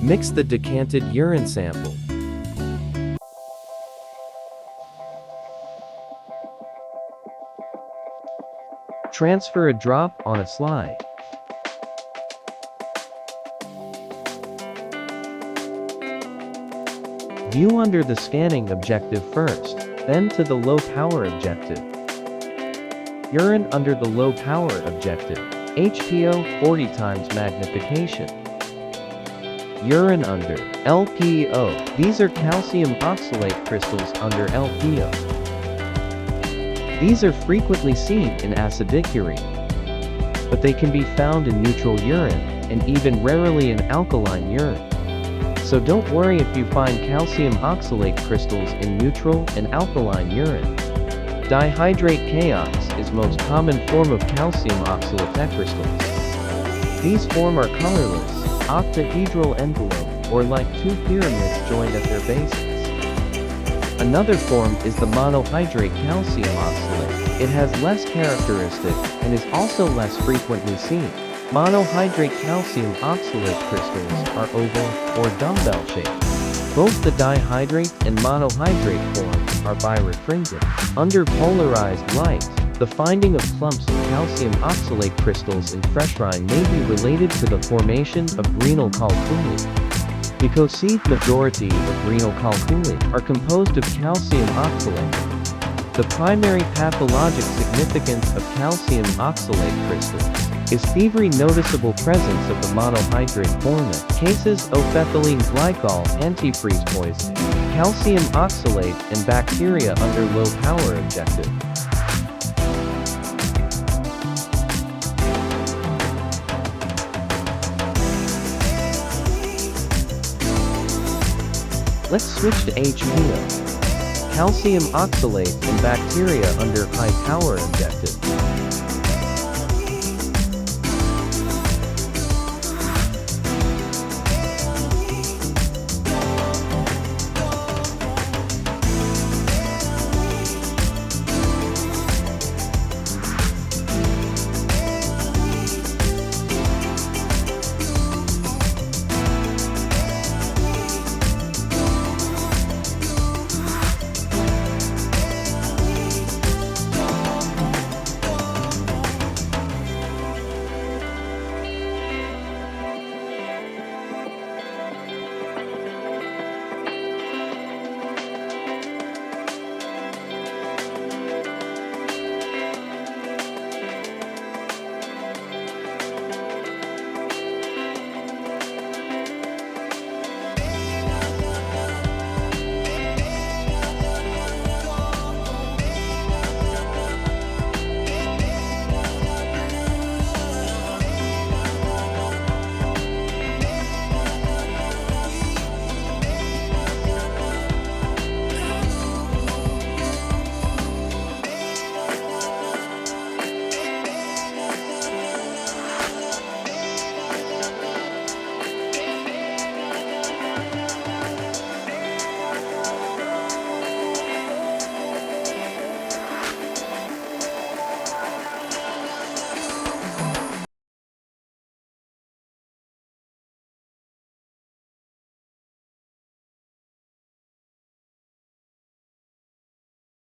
Mix the decanted urine sample. Transfer a drop on a slide. View under the scanning objective first, then to the low power objective. Urine under the low power objective. HPO 40 times magnification. Urine under LPO. These are calcium oxalate crystals under LPO. These are frequently seen in acidic urine, but they can be found in neutral urine, and even rarely in alkaline urine. So don't worry if you find calcium oxalate crystals in neutral and alkaline urine. Dihydrate Kox is most common form of calcium oxalate crystals. These form are colorless, octahedral envelope, or like two pyramids joined at their bases. Another form is the monohydrate calcium oxalate. It has less characteristic, and is also less frequently seen. Monohydrate calcium oxalate crystals are oval or dumbbell shaped. Both the dihydrate and monohydrate forms are birefringent. Under polarized light, the finding of clumps of calcium oxalate crystals in fresh brine may be related to the formation of renal calculi. Because the majority of renal calculi are composed of calcium oxalate. The primary pathologic significance of calcium oxalate crystals is fevry noticeable presence of the monohydrate format. Cases of ethylene glycol antifreeze poisoning, calcium oxalate and bacteria under low power objective. Let's switch to HPO. Calcium oxalate and bacteria under high power objective.